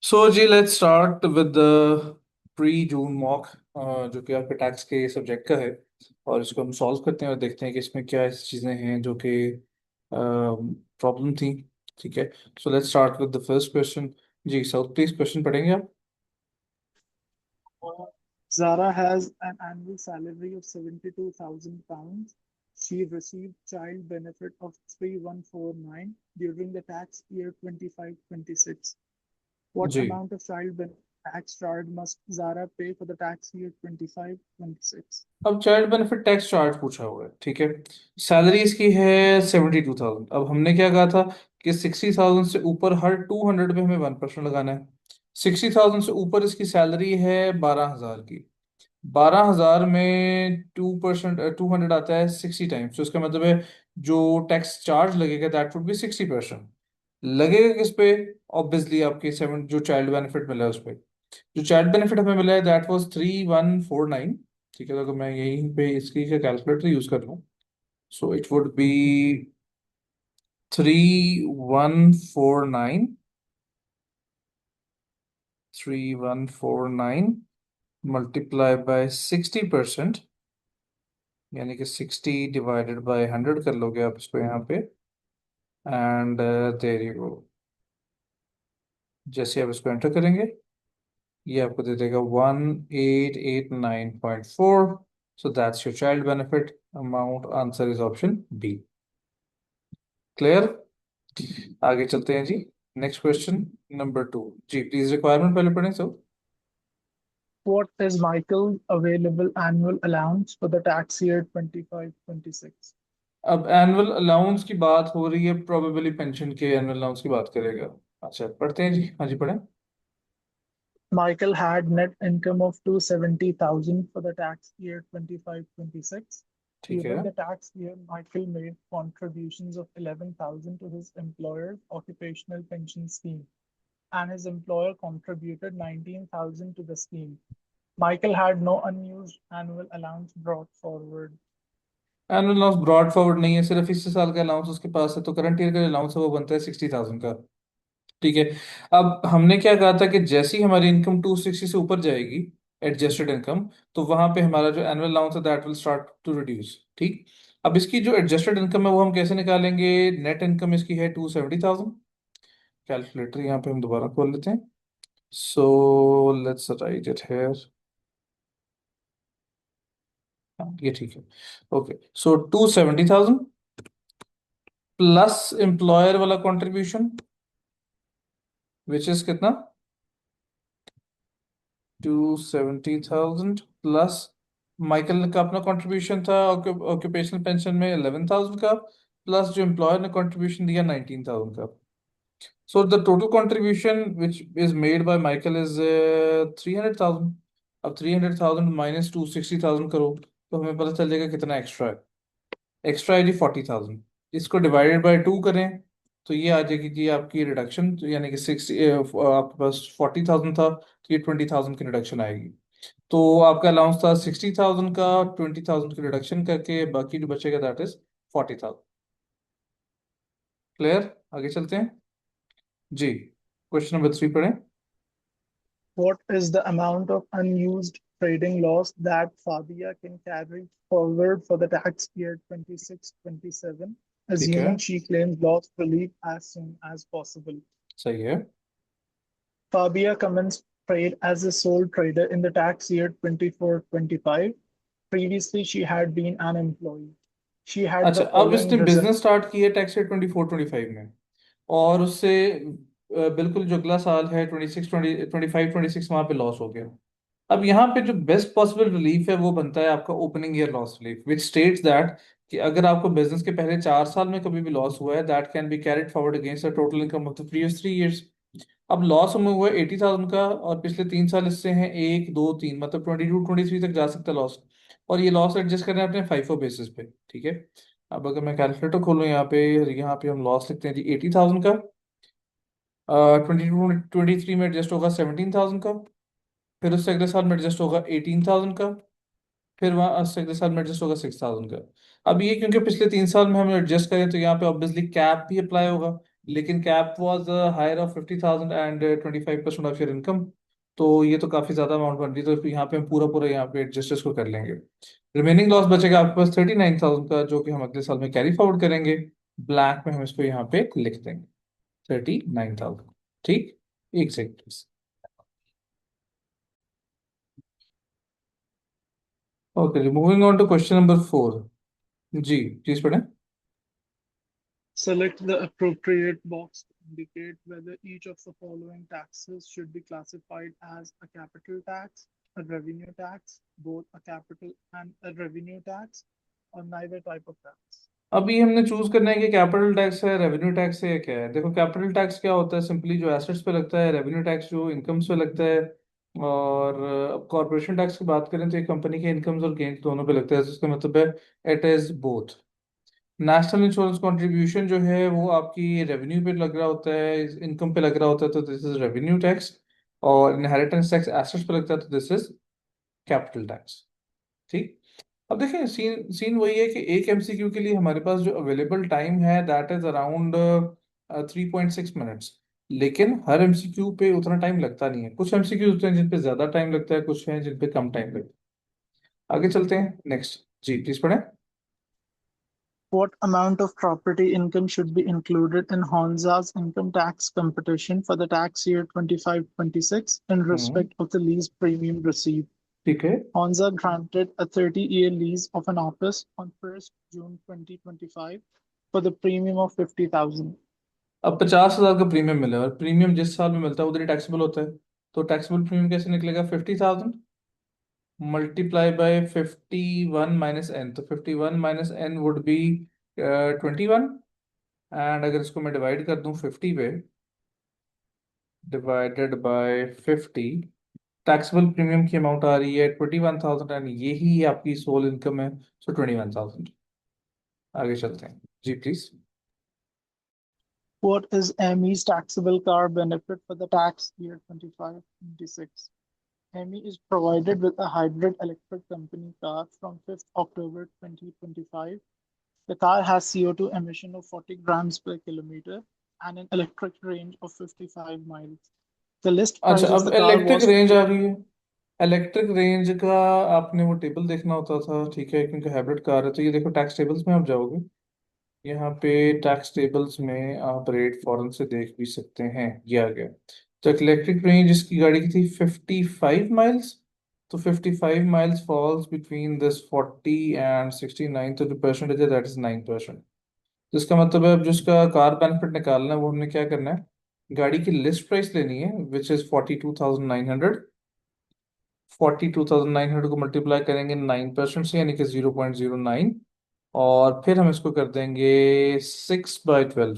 सो जी let's start with the pre June mock जो कि आपके टैक्स के सब्जेक्ट का है। और इसको हम सॉल्व करते हैं और देखते हैं कि इसमें क्या ऐसी चीज़ें हैं जो कि प्रॉब्लम थी। ठीक है। So let's start with the first question. जी सर प्लीज क्वेश्चन पढ़ेंगे आप। Zara has an annual salary of £72,000. She received child benefit of 3149 during the tax year 25-26. What ji amount of child benefit tax charge must Zara pay for the tax year 25-26? अब child benefit tax charge पूछा हुआ है। ठीक है। Salary इसकी है 72,000। अब हमने क्या कहा था कि 60,000 से ऊपर हर 200 पे हमें 1% लगाना है। 60,000 से ऊपर इसकी सैलरी है 12,000 की। 12,000 में 2%, 200 आता है 60 टाइम्स, तो इसका मतलब है जो टैक्स चार्ज लगेगा दैट वुड बी 60%। लगेगा किस पे? ऑब्वियसली आपके सेवन जो चाइल्ड बेनिफिट मिला है उस पे। जो चाइल्ड बेनिफिट हमें मिला है दैट वाज 3149। ठीक है, तो अगर मैं यहीं पे इसकी का कैलकुलेटर यूज कर लूँ, so it would be 3149। 3149 multiply by 60%, यानी कि 60 डिवाइडेड बाय 100 कर लोगे आप इसको यहाँ पे। And there you go. जैसे आप इसको एंटर करेंगे ये आपको दे देगा 1889.4। So that's your child benefit amount. Answer is option B. Clear. आगे चलते हैं जी। Next question number 2। जी प्लीज रिक्वायरमेंट पहले पढ़ें sir. What is Michael's available annual allowance for the tax year 25-26? अब एनुअल अलाउंस की बात हो रही है, प्रोबेबली पेंशन के एनुअल अलाउंस की बात करेगा। अच्छा पढ़ते हैं जी, हाँ जी पढ़ें। Michael had net income of 270,000 for the tax year 25-26. ठीक है। During the tax year, Michael made contributions of 11,000 to his employer's occupational pension scheme, and his employer contributed 19,000 to the scheme. Michael had no unused annual allowance brought forward. Annual allowance brought forward नहीं है, सिर्फ इस साल का allowance उसके पास है, तो current year का अलाउंस है वो बनता है 60,000 का। ठीक है। अब हमने क्या कहा था कि जैसे ही हमारी इनकम 260 से ऊपर जाएगी, एडजस्टेड इनकम, तो वहां पे हमारा जो एनुअल अलाउंस है that will start to reduce. ठीक। अब इसकी जो एडजस्टेड इनकम है वो हम कैसे निकालेंगे? नेट इनकम इसकी है 270,000। कैलकुलेटर यहाँ पे हम दोबारा खोल लेते हैं। So let's write it here. ये ठीक है। ओके, सो 270,000 प्लस एम्प्लॉयर वाला कंट्रीब्यूशन विच इज कितना? 270,000 प्लस माइकल का अपना कंट्रीब्यूशन था ऑक्यूपेशनल पेंशन में 11,000 का, प्लस जो एम्प्लॉयर ने कंट्रीब्यूशन दिया 19,000 का। So the total contribution which is made by Michael is 300,000। अब 300,000 माइनस 260,000 करो तो हमें पता चल जाएगा कितना एक्स्ट्रा है। एक्स्ट्रा है जी 40,000। इसको डिवाइडेड बाय 2 करें तो ये आ जाएगी जी आपकी रिडक्शन, तो यानी कि 60, आपके पास 40,000 था तो ये 20,000 की रिडक्शन आएगी। तो आपका अलाउंस था 60,000 का, 20,000 की रिडक्शन करके बाकी जो बचेगा दैट इज 40,000। क्लियर। आगे चलते हैं जी। क्वेश्चन नंबर 3 पढ़ें। What is the amount of unused trading loss that Fabia can carry forward for the tax year 26-27, ठीक है। assuming she claims loss relief as soon as possible? सही है। Fabia commenced trade as a sole trader in the tax year 24-25. Previously, she had been an employee. She had अच्छा, the अब following इसने result. Business start की है tax year 24-25 में, और उससे बिल्कुल जो अगला साल है 26-25 वहां पे लॉस हो गया। अब यहाँ पे जो बेस्ट पॉसिबल रिलीफ है वो बनता है आपका opening year loss relief, which states that कि अगर आपको बिजनेस के पहले 4 साल में कभी भी लॉस हुआ है that can be carried forward against the total income of the previous 3 years. अब लॉस हमें हुआ है 80,000 का, और पिछले 3 साल इससे हैं 1 2 3, मतलब 22 23 तक जा सकता है लॉस। और ये लॉस एडजस्ट कर रहे हैं अपने फाइफो बेसिस पे। ठीक है। अब अगर मैं कैलकुलेटर खोलूँ यहाँ पे हम लॉस लिखते हैं जी 80,000 का। 22 23 में एडजस्ट होगा 17,000 का। फिर उससे अगले साल में एडजस्ट होगा 18,000 का। फिर वहाँ से अगले साल में एडजस्ट होगा 6,000 का। अब ये क्योंकि पिछले 3 साल में हम एडजस्ट करें तो यहाँ पे ऑब्वियसली कैप भी अप्लाई होगा। लेकिन cap was higher of 50,000 and 25% of your income. तो ये तो काफी ज्यादा अमाउंट बन रही है, तो यहाँ पे हम पूरा पूरा यहाँ पे एडजस्ट इसको कर लेंगे। रिमेनिंग लॉस बचेगा आपके पास 39,000 का, जो कि हम अगले साल में कैरी फॉरवर्ड करेंगे। ब्लैक में हम इसको यहाँ पे लिख देंगे 39,000। ठीक, एक सेकंड प्लीज। ओके जी, moving on to question number 4। जी प्लीज पढ़ें। Select the appropriate box to indicate whether each of the following taxes should be classified as a capital tax, a revenue tax, both a capital and a revenue tax, or neither type of tax. अभी हमने choose करना है कि capital tax है, revenue tax है, या क्या है। देखो कैपिटल टैक्स क्या होता है, सिंपली जो एसेट्स पे लगता है। रेवेन्यू टैक्स जो इनकम्स पे लगता है। और अब कॉर्पोरेशन टैक्स की बात करें तो एक कंपनी के इनकम्स और गेन्स दोनों पे लगता है, जिसका मतलब है it is both. National insurance contribution जो है वो आपकी रेवेन्यू पे लग रहा होता है, इनकम पे लग रहा होता है, तो दिस इज रेवेन्यू टैक्स। और इनहेरिटेंस टैक्स एसेट्स पे लगता है, तो दिस इज कैपिटल टैक्स। ठीक। अब देखिए, सीन सीन वही है कि एक एमसीक्यू के लिए हमारे पास जो अवेलेबल टाइम है दैट इज अराउंड 3.6 मिनट्स। लेकिन हर एमसीक्यू पे उतना टाइम लगता नहीं है। कुछ एमसीक्यू होते हैं जिन पे ज्यादा टाइम लगता है, कुछ हैं जिन पे कम टाइम लगता है। आगे चलते हैं, नेक्स्ट जी प्लीज पढ़ें। What amount of property income should be included in Honza's income tax computation for the tax year 25-26 in hmm. respect of the lease premium received? ठीक है। Honza granted a 30-year lease of an office on 1st June 2025 for the premium of 50,000. अब 50,000 का premium मिला, और premium जिस साल में मिलता है उधर ही टैक्सेबल होता है। तो टैक्सेबल प्रीमियम कैसे निकलेगा, 50,000 मल्टीप्लाई बाय 51 - n। तो 51 - n वुड बी 21। एंड अगर इसको मैं डिवाइड कर दूं 50 पे, डिवाइडेड बाय 50, टैक्सेबल प्रीमियम की अमाउंट आ रही है 21,000, एंड यही आपकी सोल इनकम है। सो 21,000। आगे चलते हैं जी please. What is ME's taxable car benefit for the tax year 25-26? MEE is provided with a hybrid electric company car from 5th October 2025. The car has CO2 emission of 40 grams per kilometer and an electric range of 55 miles. The list अच्छा, price of अब the car electric was range आ गई है। Electric range का आपने वो table देखना होता था, ठीक है, क्योंकि हाइब्रिड कार है। तो ये देखो, टैक्स टेबल्स में आप जाओगे, यहाँ पे टैक्स टेबल्स में आप रेट फॉरन से देख भी सकते हैं। ये आ गया। तो इलेक्ट्रिक रेंज इसकी गाड़ी की थी 55 माइल्स। तो 55 miles falls between this 40 and 69, तो जो परसेंटेज है दैट इज 9%। जिसका मतलब है अब जो उसका कार बेनिफिट निकालना है वो हमने क्या करना है, गाड़ी की लिस्ट प्राइस लेनी है विच इज 42,900। 42,900 को मल्टीप्लाई करेंगे 9% से, यानी कि 0.09। और फिर हम इसको कर देंगे 6/12।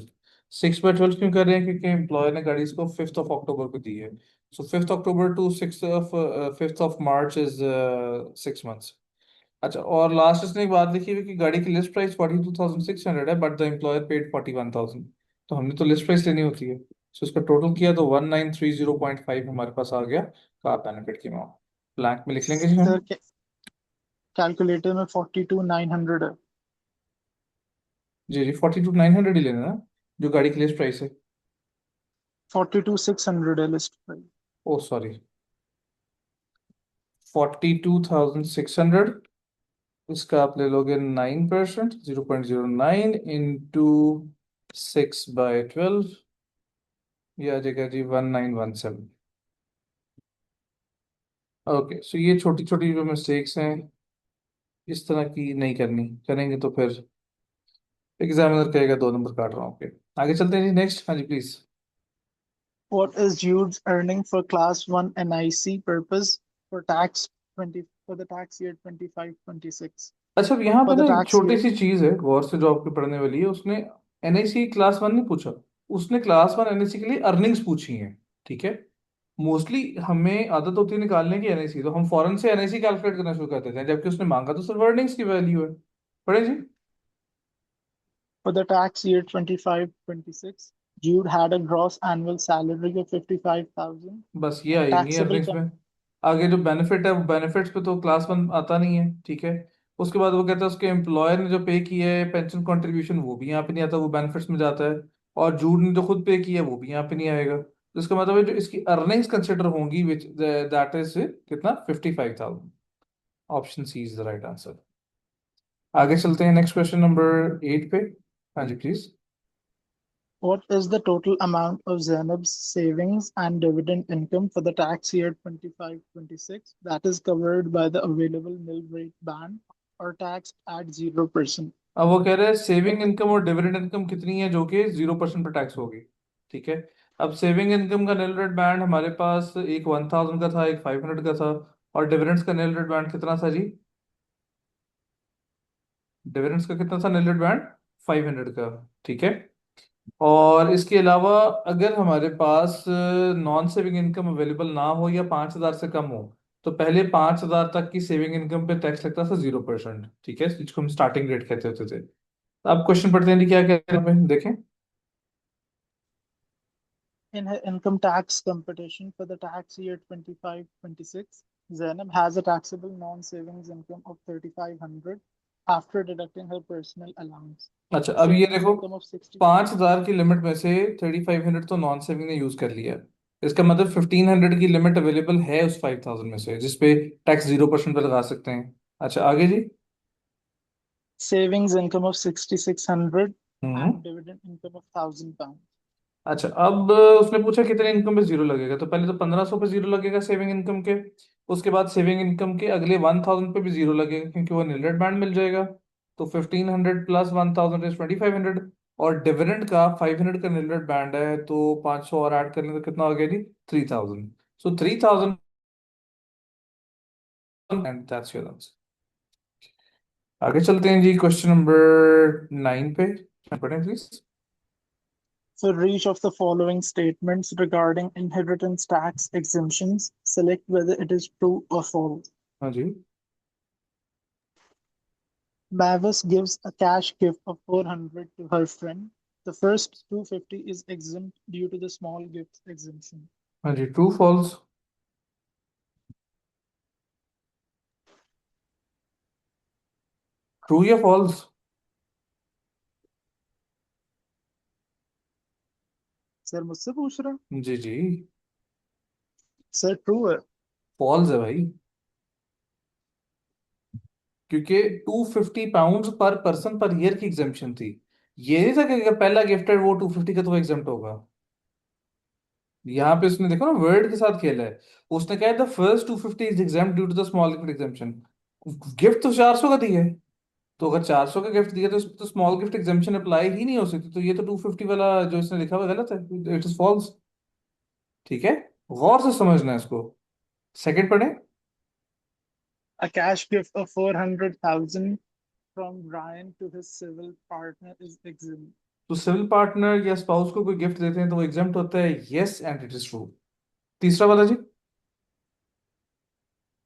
6/12 क्यों कर रहे हैं, क्योंकि एम्प्लॉयर ने गाड़ी इसको 5th ऑफ अक्टूबर को दी है। So 5th October to 5th of March is 6 months. अच्छा, और लास्ट इसने एक बात लिखी हुई कि गाड़ी की लिस्ट प्राइस 42,600 है, बट द एम्प्लॉयर पेड 41,000। तो हमने तो लिस्ट प्राइस लेनी होती है। सो इसका टोटल किया तो 1930.5 हमारे पास आ गया कार बेनिफिट की अमाउंट। ब्लैंक में लिख लेंगे जी हम। sir calculator में 42,900 है. जी जी, 42,900 ही लेना ना, जो गाड़ी की लिस्ट प्राइस है। 42,600 है लिस्ट प्राइस. ओ सॉरी, 42,600। इसका आप ले लोगे 9%, 0.09 इंटू 6/12। ये आ जाएगा जी 1917। ओके, सो ये छोटी छोटी जो मिस्टेक्स हैं इस तरह की नहीं करनी, करेंगे तो फिर एग्जामिनर कहेगा 2 नंबर काट रहा हूँ। ओके, आगे चलते हैं जी, नेक्स्ट। हाँ जी please. What is Jude's earning for class 1 NIC purpose for tax 20 for the tax year 25-26? अच्छा, अब यहाँ For पे the ना एक tax छोटी year सी चीज है, गौर से जो आपकी पढ़ने वाली है। उसने एनआईसी क्लास 1 नहीं पूछा, उसने क्लास 1 एनआईसी के लिए अर्निंग्स पूछी हैं। ठीक है। मोस्टली हमें आदत होती है निकालने की एनआईसी, तो हम फौरन से एनआईसी कैलकुलेट करना शुरू कर देते हैं, जबकि उसने मांगा तो सिर्फ अर्निंग्स की वैल्यू है। पढ़े जी। for the tax year 25-26, Jude had a gross annual salary of 55,000 बस ये and आएंगी taxable अर्निंग्स में। आगे जो बेनिफिट है वो बेनिफिट्स पे तो क्लास 1 आता नहीं है, ठीक है। उसके बाद वो कहता है उसके एम्प्लॉयर ने जो पे किया है पेंशन कंट्रीब्यूशन, वो भी यहाँ पे नहीं आता, वो बेनिफिट्स में जाता है। और जून ने जो खुद पे किया वो भी यहाँ पे नहीं आएगा, तो इसका मतलब है जो इसकी अर्निंग्स कंसिडर होंगी विच दैट इज कितना 55,000। Option C is the right answer. आगे चलते हैं नेक्स्ट क्वेश्चन नंबर 8 पे। हाँ जी please. What is the total amount of Zainab's savings and dividend income for the tax year 25-26 that is covered by the available nil rate band or taxed at 0%? अब वो कह रहे हैं saving income और dividend income कितनी है जो कि 0% पर टैक्स होगी। ठीक है। अब सेविंग इनकम का निल रेट बैंड हमारे पास एक 1,000 का था, एक 500 का था। और डिविडेंड्स का निल रेट बैंड कितना था जी? डिविडेंड्स का कितना था निल रेट बैंड? 500 का। ठीक है। और इसके अलावा अगर हमारे पास नॉन सेविंग इनकम अवेलेबल ना हो या 5,000 से कम हो, तो पहले 5,000 तक की सेविंग इनकम पे टैक्स लगता था 0%। ठीक है, जिसको हम स्टार्टिंग रेट कहते होते थे। अब क्वेश्चन पढ़ते हैं जी, क्या कहते हैं देखें। In her income tax computation for the tax year 25-26, Zainab has a taxable non-savings income of 3,500 after deducting her personal allowance. अच्छा, अब ये Savings देखो, income of 60. 5,000 की लिमिट में से 3,500 तो नॉन सेविंग ने यूज कर लिया। इसका मतलब 1,500 की लिमिट अवेलेबल है उस 5,000 में से जिसपे टैक्स 0% पे लगा सकते हैं। अच्छा आगे जी। Savings income of 6,600 hmm. and dividend income of £1,000. अच्छा, अब उसने पूछा कितने इनकम पे जीरो लगेगा, तो पहले तो 1,500 पे जीरो लगेगा सेविंग इनकम के। उसके बाद सेविंग इनकम के अगले 1,000 पे भी जीरो लगेगा क्योंकि वो निलरेट बैंड मिल जाएगा। तो 1,500 प्लस 1,000 इज 2,500। और डिविडेंड का 500 का निलरेट बैंड है, तो 500 और ऐड करने तो कितना हो गया जी? 3,000। सो 3,000 एंड दैट्स योर आंसर। आगे चलते हैं जी क्वेश्चन नंबर 9 पे। पढ़ें please. For each of the following statements regarding inheritance tax exemptions, select whether it is true or false. हाँ जी। Mavis gives a cash gift of 400 to her friend. The first 250 is exempt due to the small gifts exemption. हाँ जी, true false? True या false? Sir मुझसे पूछ रहे हैं? जी जी। Sir true है। False है भाई, क्योंकि 250 पाउंड पर पर्सन पर ईयर की एग्जेम्पशन थी। ये नहीं था कि अगर पहला गिफ्ट है वो 250 का तो एग्जेम्प्ट होगा। यहाँ पे उसने देखो ना वर्ड के साथ खेला है। उसने कहा the first 250 is exempt due to the small gift exemption. Gift तो 400 का दिया है, तो अगर 400 का गिफ्ट दिया तो इस पे तो स्मॉल गिफ्ट एग्जेम्पशन अप्लाई ही नहीं हो सकती, तो ये तो 250 वाला जो इसने लिखा हुआ गलत है। It is false. ठीक है, गौर से समझना है इसको। सेकंड पढ़े। A cash gift of 400,000 from Brian to his civil partner is exempt. तो सिविल पार्टनर या स्पाउस को कोई गिफ्ट देते हैं तो वो एग्जेम्प्ट होता है, yes and it is true. तीसरा वाला जी।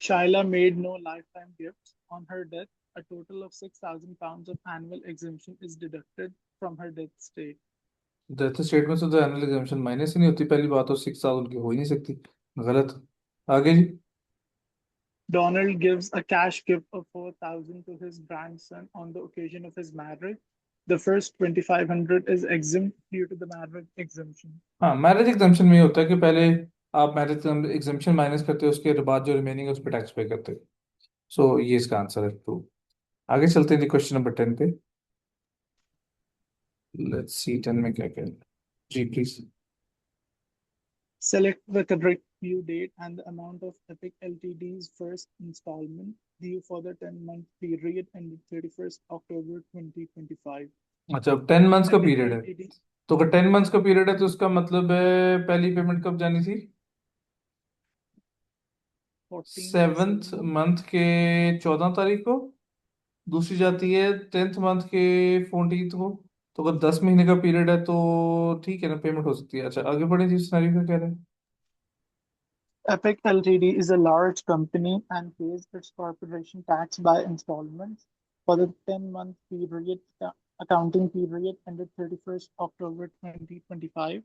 Shaila made no lifetime gifts. On her death, a total of £6,000 of annual exemption is deducted from her death state. Death statement से तो एनुअल एग्जामिशन माइनस ही नहीं होती, पहली बात तो 6,000 की हो ही नहीं सकती। गलत। आगे जी। Donald gives a cash gift of 4,000 to his grandson on the occasion of his marriage. The first 2,500 is exempt due to the marriage exemption. हाँ, मैरिज एग्जामिशन में ये होता है कि पहले आप मैरिज एग्जामिशन माइनस करते हो, उसके बाद जो रिमेनिंग है उस पर टैक्स पे करते हो। सो ये इसका आंसर है, ट्रू। आगे चलते हैं जी क्वेश्चन नंबर 10 पे। लेट्स सी 10 में क्या क्या है। जी please. Select the correct due date and the amount of Epic Ltd's first installment due for the 10-month period ended 31st October 2025. अच्छा, अब 10 मंथ्स का Epic पीरियड है, Ltd तो अगर 10 मंथ्स का पीरियड है तो उसका मतलब है पहली पेमेंट कब जानी थी? 14th 7th 7 मंथ के 14 तारीख को। दूसरी जाती है 10th मंथ के 14th को। तो अगर 10 महीने का पीरियड है तो ठीक है ना, पेमेंट हो सकती है। अच्छा आगे बढ़े जी, सिनेरियो का क्या रहा है? Epic Ltd is a large company and pays its corporation tax by installments for the 10-month period accounting period ended 31st October 2025.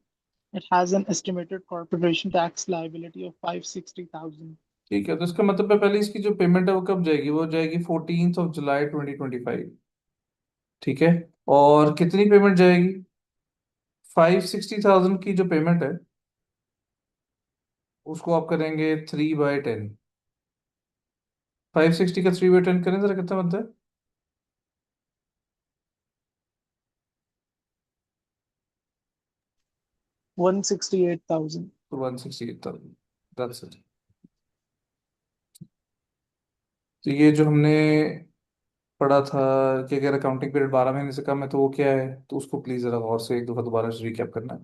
It has an estimated corporation tax liability of 560,000. ठीक है, तो इसका मतलब है पहले इसकी जो पेमेंट है वो कब जाएगी? वो जाएगी 14 जुलाई 2025। ठीक है। और कितनी पेमेंट जाएगी? 560,000 की जो पेमेंट है उसको आप करेंगे 3/10। 560 का 3/10 करें जरा, कितना बनता है? 168,000. तो 168,000, दैट्स इट। तो ये जो हमने पढ़ा था कि अगर अकाउंटिंग पीरियड 12 महीने से कम है तो वो क्या है, तो उसको प्लीज जरा गौर से एक दफा दोबारा रिकैप करना है।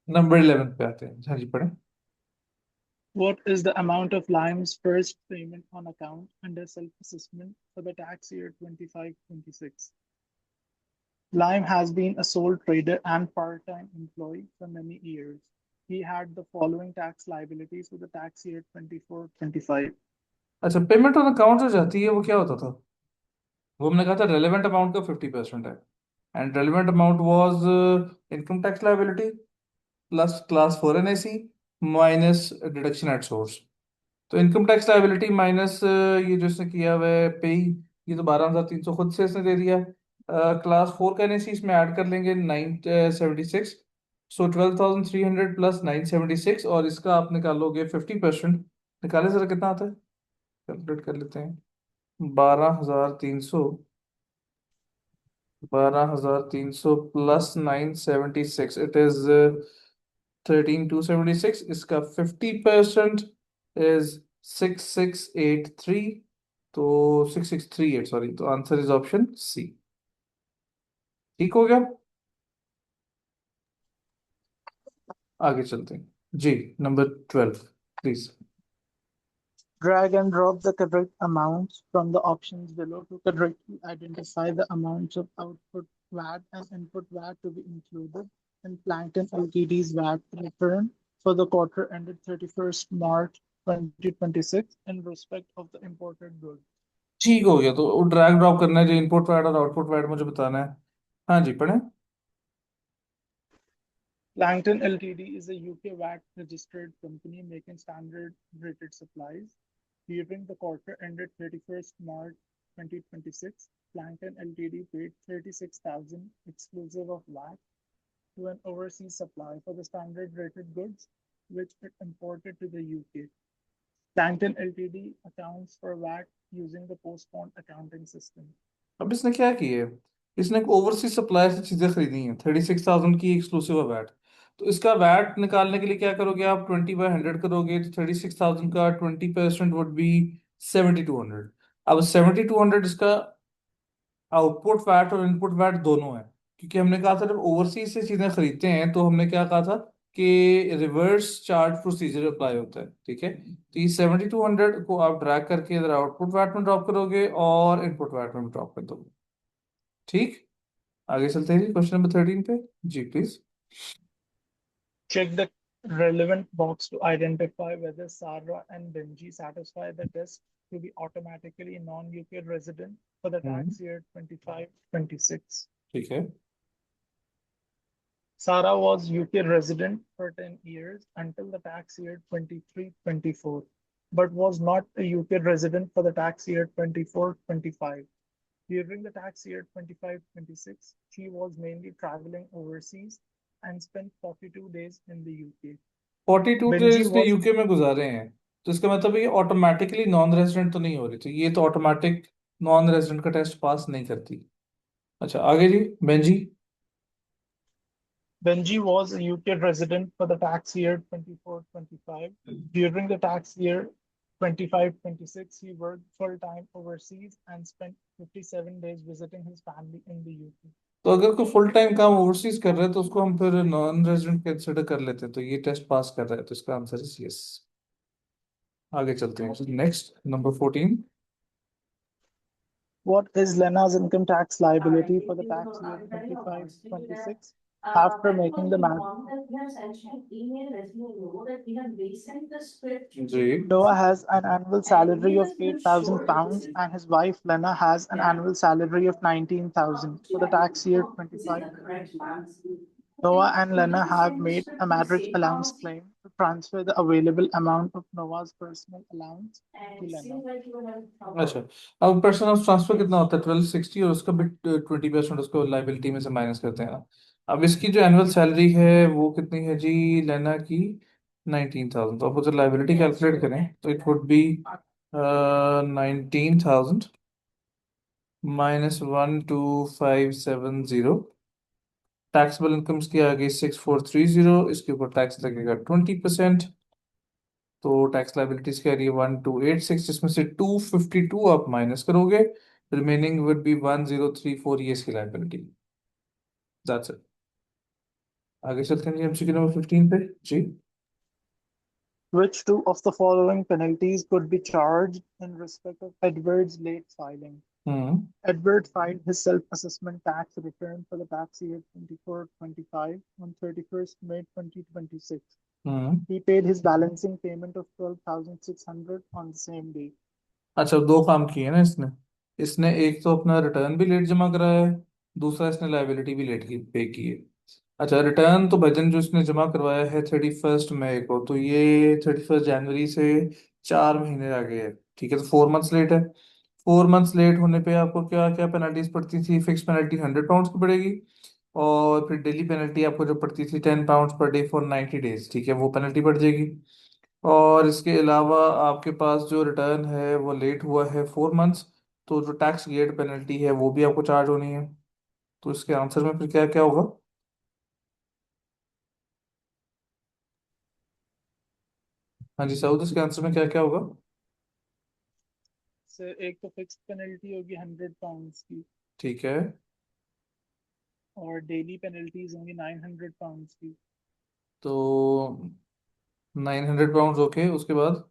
नंबर 11 पे आते हैं, हाँ जी पढ़े। What is the amount of Lime's first payment on account under self-assessment for the tax year 25-26? Lime has been a sole trader and part-time employee for many years. He had the following tax liabilities for the tax year 24-25. अच्छा, payment on account जो जाती है वो क्या होता था? वो हमने कहा था रेलेवेंट अमाउंट का 50% है। And relevant amount was income tax liability plus class 4 NAC minus deduction at source. तो इनकम टैक्स लाइबिलिटी माइनस ये जो इसने किया हुआ है पे, ये तो 12,300 खुद से इसने दे दिया। क्लास 4 का एनएसी इसमें ऐड कर लेंगे 976। सो 12,300 प्लस 976, और इसका आप निकालोगे 50%। निकाले जरा कितना आता है, कैलकुलेट कर लेते हैं। 12,300, 12,300 प्लस 976, इट इज 13,276। इसका 50% इज 6,683। तो 6,638, सॉरी, तो आंसर इज ऑप्शन सी। ठीक हो गया, आगे चलते हैं जी। Number 12 please. Drag and drop the correct amounts from the options below to correctly identify the amounts of output VAT and input VAT to be included in Plankton Ltd's VAT return for the quarter ended 31st March 2026 in respect of the imported goods. ठीक हो गया, तो drag drop करना है जो input VAT और output VAT मुझे बताना है। हाँ जी पढ़े। Plankton Ltd is a UK VAT registered company making standard rated supplies. During the quarter ended 31st March 2026, Plankton Ltd paid 36,000 exclusive of VAT to an overseas supplier for the standard rated goods which it imported to the UK. Plankton Ltd accounts for VAT using the postponed accounting system. अब इसने क्या किया है, इसने एक overseas supplier से चीजें खरीदी हैं 36,000 की एक्सक्लूसिव वैट। तो इसका वैट निकालने के लिए क्या करोगे आप, 20/100 करोगे तो 36,000 का 20% वुड बी 7,200। अब 7,200 इसका आउटपुट वैट और इनपुट वैट दोनों है। क्योंकि हमने कहा था जब ओवरसीज से चीजें खरीदते हैं तो हमने क्या कहा था कि रिवर्स चार्ज प्रोसीजर अप्लाई होता है, ठीक है। तो ये 7,200 को आप ड्रैग करके इधर आउटपुट वैट में ड्रॉप करोगे और इनपुट वैट में ड्रॉप कर दोगे। ठीक, आगे चलते हैं जी क्वेश्चन नंबर 13 पे। जी please. Check the relevant box to identify whether Sarah and Benji satisfy the test to be automatically non-UK resident for the tax year 25-26. ठीक है। Sarah was UK resident for 10 years until the tax year 23-24, but was not a UK resident for the tax year 24-25. During the tax year 25-26, she was mainly traveling overseas and spent 42 days in the UK. 42 days Benji इसने was UK में गुजारे हैं, तो इसका मतलब ये automatically non resident तो नहीं हो रही, तो ये तो ऑटोमेटिक नॉन रेजिडेंट का टेस्ट पास नहीं करती। अच्छा आगे जी, Benji. Benji was a UK resident for the tax year 24-25. During the tax year 25-26, he worked full-time overseas and spent 57 days visiting his family in the UK. तो अगर कोई full time काम overseas कर रहा है तो उसको हम फिर नॉन रेजिडेंट कंसिडर कर लेते हैं, तो ये टेस्ट पास कर रहा है, तो इसका आंसर इज यस। आगे चलते हैं next, number 14। What is Lena's income tax liability for the tax year 25-26 after making the math? जी। Noah has an annual salary of £8,000 and his wife Lena has an annual salary of 19,000 for the tax year 25-26. Noah and Lena have made a marriage allowance claim to transfer the available amount of Noah's personal allowance to Lena. अच्छा, अब person of transfer कितना होता है, 1260, और उसका भी 20% उसको liability में से माइनस करते हैं ना। अब इसकी जो एनुअल सैलरी है वो कितनी है जी, लेना की 19,000। तो आप उधर लाइबिलिटी कैलकुलेट करें तो it would be 19,000 -12570। Taxable incomes की आ गई 6430, इसके ऊपर टैक्स लगेगा 20%। तो टैक्स लाइबिलिटीज कह रही है 1286, जिसमें से 252 आप माइनस करोगे, रिमेनिंग वुड बी 1034, ये इसकी लाइबिलिटी। That's it. आगे चलते हैं जी एमसीक्यू नंबर 15 पे जी। Which two of the following penalties could be charged in respect of Edward's late filing? Hmm. Edward filed his self-assessment tax return for the tax year 24-25 on 31st May 2026. Hmm. He paid his balancing payment of 12,600 on the same day. अच्छा, दो काम किए ना इसने। इसने एक तो अपना रिटर्न भी लेट जमा कराया है, दूसरा इसने लाइबिलिटी भी लेट की पे की है। अच्छा, रिटर्न तो भजन जो इसने जमा करवाया है 31 मई को, तो ये 31 जनवरी से 4 महीने आगे है। ठीक है, तो 4 मंथ्स लेट है। 4 मंथ्स लेट होने पे आपको क्या क्या पेनल्टीज पड़ती थी? फिक्स पेनल्टी 100 पाउंड्स की पड़ेगी, और फिर डेली पेनल्टी आपको जो पड़ती थी 10 pounds per day for 90 days, ठीक है, वो पेनल्टी पड़ जाएगी। और इसके अलावा आपके पास जो रिटर्न है वो लेट हुआ है 4 मंथ्स, तो जो टैक्स गेट पेनल्टी है वो भी आपको चार्ज होनी है। तो इसके आंसर में फिर क्या क्या होगा? हाँ जी साउथ, इसके आंसर में क्या क्या होगा? से एक तो फिक्स पेनल्टी होगी 100 पाउंड्स की, ठीक है। और डेली पेनल्टीज होंगी 900 पाउंड्स की, तो 900 पाउंड, ओके, उसके बाद?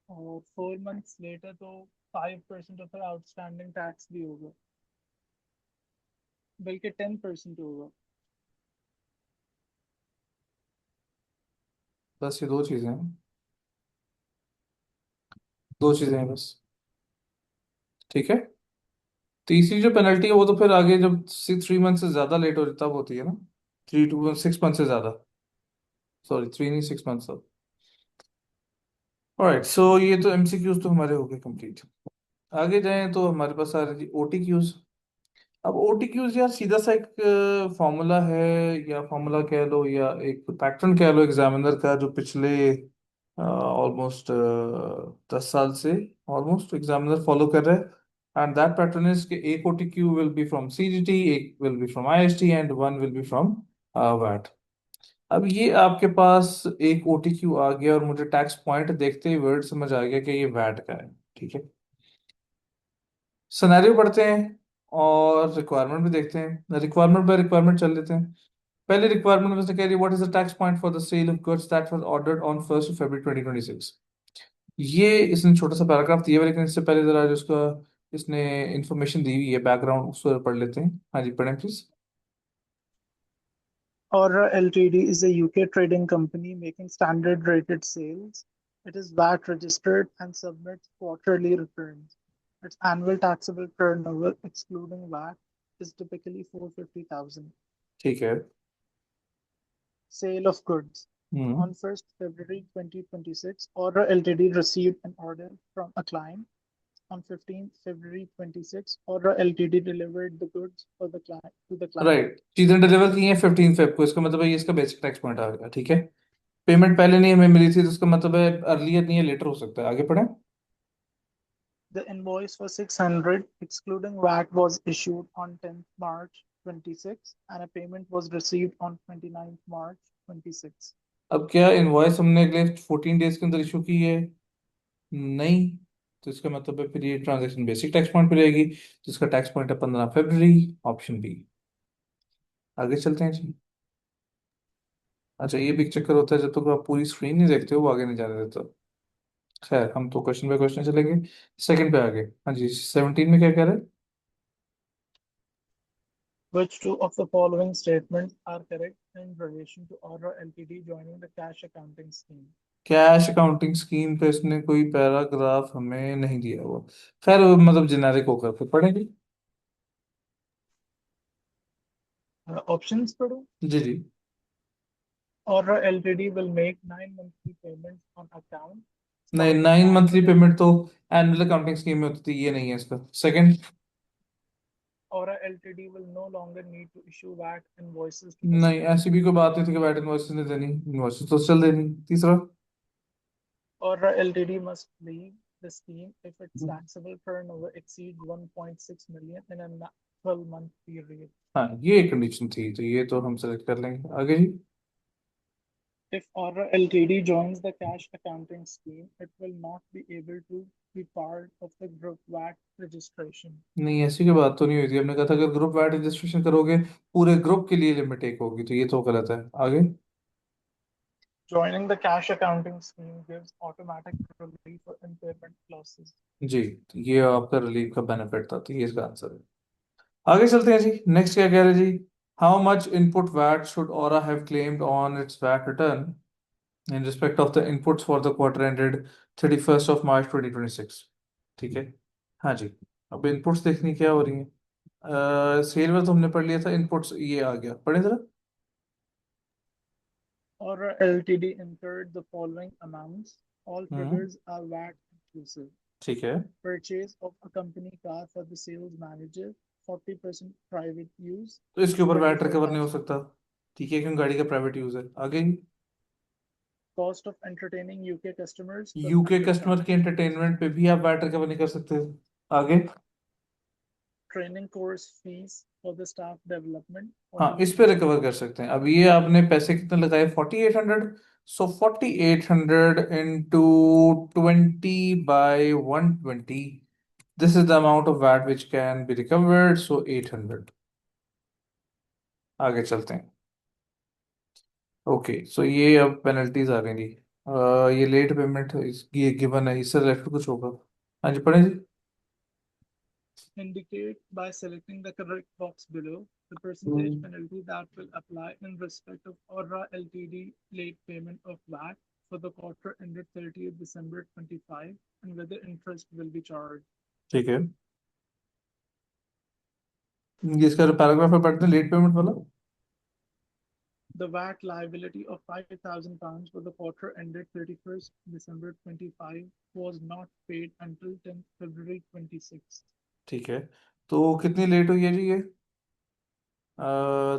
और 4 मंथ्स लेटर तो 5% ऑफ आउटस्टैंडिंग टैक्स भी होगा, बल्कि 10% होगा। बस ये दो चीजें हैं, दो चीजें हैं बस। ठीक है। तीसरी जो पेनल्टी है वो तो फिर आगे जब 3 मंथ से ज्यादा लेट हो तब होती है ना, 3 to 6 मंथ से ज्यादा। सॉरी, 3 नहीं, 6 मंथ। ऑलराइट, सो ये तो एमसीक्यूज तो हमारे हो गए कंप्लीट। आगे जाएं तो हमारे पास आ रही थी ओटीक्यूज। अब ओटीक्यूज यार सीधा सा एक फॉर्मूला है, या फॉर्मूला कह लो या एक पैटर्न कह लो एग्जामिनर का, जो पिछले ऑलमोस्ट 10 साल से ऑलमोस्ट एग्जामिनर फॉलो कर रहे हैं। एंड दैट पैटर्न इज कि एक OTQ will be from CGT, एक will be from IST, and one will be from VAT. अब ये आपके पास एक ओटीक्यू आ गया और मुझे टैक्स पॉइंट देखते ही वर्ड समझ आ गया कि ये वैट का है। ठीक है, सिनेरियो पढ़ते हैं और रिक्वायरमेंट भी देखते हैं, रिक्वायरमेंट बाय रिक्वायरमेंट चल लेते हैं। पहले रिक्वायरमेंट में से कह रही है what is the tax point for the sale of goods that was ordered on 1 February 2026। ये इसने छोटा सा पैराग्राफ दिया हुआ है, लेकिन इससे पहले जरा जो उसका इसने इंफॉर्मेशन दी हुई है बैकग्राउंड, उसको पढ़ लेते हैं। हाँ जी, पढ़ें please. Aura Ltd is a UK trading company making standard rated sales. It is VAT registered and submits quarterly returns. Its annual taxable turnover, excluding VAT, is typically 450,000. ठीक है। Sale of goods. Hmm. On 1st February 2026, Aura Ltd received an order from a client. On 15th February 26, Aura Ltd delivered the goods for the client to the client. Right, चीजें deliver की हैं 15 Feb को, इसका मतलब है ये इसका basic tax point आ गया। ठीक है, पेमेंट पहले नहीं हमें मिली थी, तो इसका मतलब है अर्लियर नहीं है, लेटर हो सकता है। आगे पढ़ें। The invoice for 600, excluding VAT, was issued on 10th March 26, and a payment was received on 29th March 26. अब क्या इनवॉइस हमने अगले 14 डेज के अंदर इशू की है? नहीं। तो इसका मतलब है फिर ये ट्रांजैक्शन बेसिक टैक्स पॉइंट पे रहेगी, जिसका टैक्स पॉइंट है 15 फरवरी, ऑप्शन बी। आगे चलते हैं जी। अच्छा, ये भी एक चक्कर होता है, जब तक आप पूरी स्क्रीन नहीं देखते हो वो आगे नहीं जाने देता। खैर, हम तो क्वेश्चन बाय क्वेश्चन चलेंगे। सेकंड पे आगे, हाँ जी, 17 में क्या कह रहे हैं? Which two of the following statements are correct in relation to Aura Ltd joining the cash accounting scheme? Cash accounting scheme पे इसने कोई पैराग्राफ हमें नहीं दिया हुआ। खैर वो मतलब जेनेरिक होकर फिर पढ़ेंगे। Options पढ़ो. जी जी। Aura Ltd will make 9 monthly payments on account नहीं, starting 9 monthly after the payment तो एनुअल अकाउंटिंग स्कीम में होती थी, ये नहीं है इसका। Second. Aura Ltd will no longer need to issue VAT invoices to नहीं, customers. ऐसी भी कोई बात नहीं थी कि वैट इनवॉइस नहीं देनी, इनवॉइस तो चल देनी। तीसरा, Aura Ltd must leave the scheme if its taxable turnover exceeds 1.6 million in a 12-month period. हाँ ये एक कंडीशन थी, तो ये तो हम सेलेक्ट कर लेंगे। आगे जी। If Aura Ltd joins the cash accounting scheme, it will not be able to be part of the group VAT registration. नहीं, ऐसी कोई बात तो नहीं हुई थी, हमने कहा था अगर ग्रुप वैट रजिस्ट्रेशन करोगे पूरे ग्रुप के लिए लिमिट एक होगी, तो ये तो गलत है। आगे Joining the cash accounting scheme gives automatic relief for impairment losses. जी, तो ये आपका रिलीफ का बेनिफिट था, तो ये इसका आंसर है। आगे चलते हैं जी। नेक्स्ट क्या कह रहे हैं जी? How much input VAT should Aura have claimed on its VAT return in respect of the inputs for the quarter ended 31st of March 2026। ठीक है। हाँ जी। अब इनपुट्स देखनी क्या हो रही है, सेल में तो हमने पढ़ लिया था, इनपुट्स ये आ गया, पढ़े जरा। Aura Ltd incurred the following amounts. All hmm. figures are VAT inclusive. ठीक है, Purchase of a company car for the sales manager, 40% private use, तो इसके ऊपर वैट रिकवर नहीं हो 24,000. सकता। ठीक है, क्योंकि गाड़ी का प्राइवेट यूज है। आगे Cost of entertaining UK customers, UK 100 customer के pounds. एंटरटेनमेंट पे भी आप वैट रिकवर नहीं कर सकते। आगे Training course fees for the staff development, हाँ, इस पे 48%. रिकवर कर सकते हैं। अब ये आपने पैसे कितने लगाए, 4800। So 4800 into 20/120, this is the amount of VAT which can be recovered, so 800। आगे चलते हैं। ओके, सो ये अब पेनल्टीज आ गई जी। ये लेट पेमेंट, ये गिवन है, इससे लेफ्ट कुछ होगा। हाँ जी, पढ़े जी। Indicate by selecting the correct box below the percentage hmm. penalty that will apply in respect of Aura Ltd late payment of VAT for the quarter ended 30th December 25 and whether interest will be charged. ठीक है, ये इसका paragraph है, पढ़ते हैं late payment वाला। The VAT liability of £5,000 for the quarter ended 31st December 25 was not paid until 10th February 26. ठीक है, तो कितनी लेट हुई है जी ये?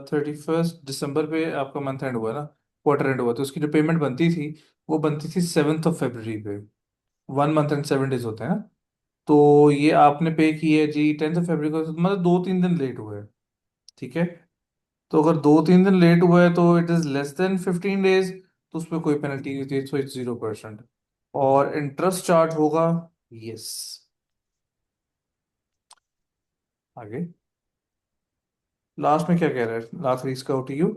31 दिसंबर पे आपका मंथ एंड हुआ ना, क्वार्टर एंड हुआ, तो उसकी जो पेमेंट बनती थी वो बनती थी 7 फरवरी पे। 1 मंथ एंड 7 डेज होते हैं ना, तो ये आपने पे की है जी 10 फरवरी को, तो मतलब 2-3 दिन लेट हुए हैं। ठीक है, तो अगर 2-3 दिन लेट हुआ है तो it is less than 15 days, तो उस पर कोई पेनल्टी नहीं थी, सो इट्स 0%। और इंटरेस्ट चार्ज होगा, यस। आगे लास्ट में क्या कह रहा है, लास्ट इसका OTU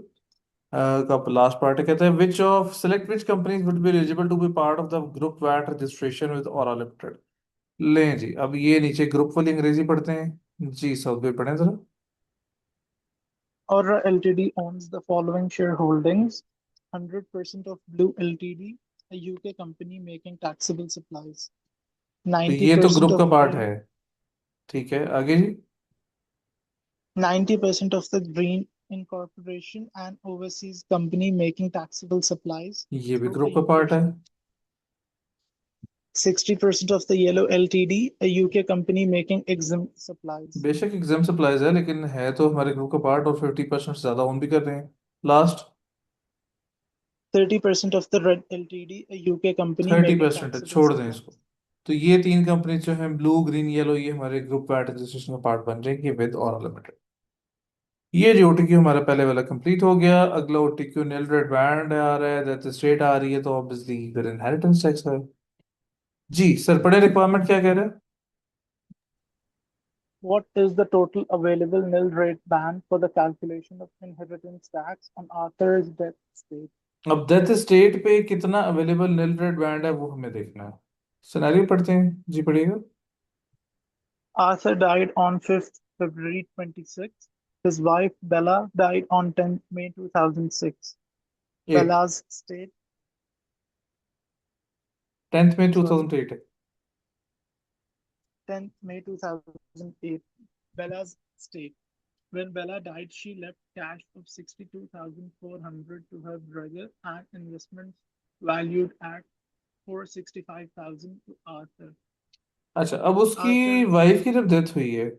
का लास्ट पार्ट है, कहता है which of select which companies would be eligible to be part of the group VAT registration with Ora limited. लें जी, अब ये नीचे ग्रुप वाली अंग्रेजी पढ़ते हैं जी, सब भी पढ़ें जरा। Aura Ltd owns the following shareholdings: 100% of Blue Ltd, a UK company making taxable supplies; तो ये तो 90% ग्रुप का of पार्ट Green, है। ठीक है, आगे जी। 90% of the Green Incorporation, an overseas company making taxable supplies ये भी through a ग्रुप का UK पार्ट है। shop; 60% of the Yellow Ltd, a UK company making exempt supplies; बेशक एग्जाम सप्लाईज है, लेकिन है तो हमारे ग्रुप का पार्ट, और 50% ज्यादा ओन भी कर रहे हैं। Last 30% of the Red Ltd, a UK company thirty making percent है, taxable छोड़ दें इसको। supplies. तो ये तीन कंपनी जो है, ब्लू ग्रीन येलो, ये हमारे ग्रुप वैट रजिस्ट्रेशन का पार्ट बन जाएंगे विद और लिमिटेड। ये जो OTQ हमारा पहले वाला कंप्लीट हो गया। अगला OTQ नील रेड बैंड आ रहा है, दैट स्टेट आ रही है, तो ऑब्वियसली फिर इनहेरिटेंस टैक्स है। जी सर, पढ़े रिक्वायरमेंट क्या कह रहे हैं? What is the total available nil rate band for the calculation of inheritance tax on Arthur's death estate? अब डेथ स्टेट पे कितना अवेलेबल नील रेड बैंड है वो हमें देखना है। सिनेरियो पढ़ते हैं जी, पढ़िएगा। Arthur died on 5th February 26. His wife Bella died on 10th May 2006. At Bella's estate, 10 May to sorry, thousand eight है। 10th May 2008. Bella's estate. When Bella died, she left cash of 62,400 to her brother and investments valued at 465,000 to Arthur. अच्छा, अब उसकी Arthur wife की जब death हुई है,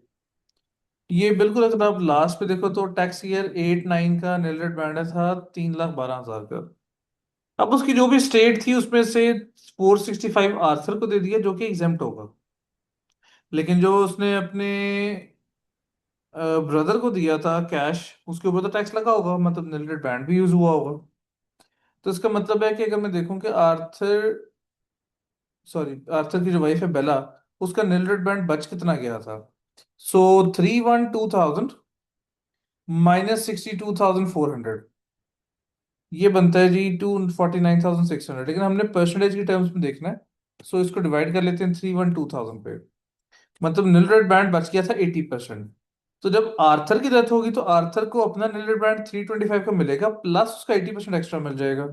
ये बिल्कुल, अगर आप लास्ट पे देखो तो टैक्स ईयर 8-9 का नील रेड बैंड था 3,12,000 का। अब उसकी जो भी स्टेट थी उसमें से 465 आर्थर को दे दिया जो कि एग्जेम्प्ट होगा, लेकिन जो उसने अपने ब्रदर को दिया था कैश, उसके ऊपर तो टैक्स लगा होगा, मतलब नील रेड बैंड भी यूज हुआ होगा। तो इसका मतलब है कि अगर मैं देखूं कि आर्थर, सॉरी, आर्थर की जो वाइफ है बेला, उसका नील रेड बैंड बच कितना गया था। सो 312,000 -62,400, ये बनता है जी 249,600, लेकिन हमने परसेंटेज की टर्म्स में देखना है। सो इसको डिवाइड कर लेते हैं 312,000 पे। मतलब नील रेड बैंड बच गया था 80%। तो जब आर्थर की डेथ होगी तो आर्थर को अपना नील रेड बैंड 325 का मिलेगा, प्लस उसका 80% एक्स्ट्रा मिल जाएगा।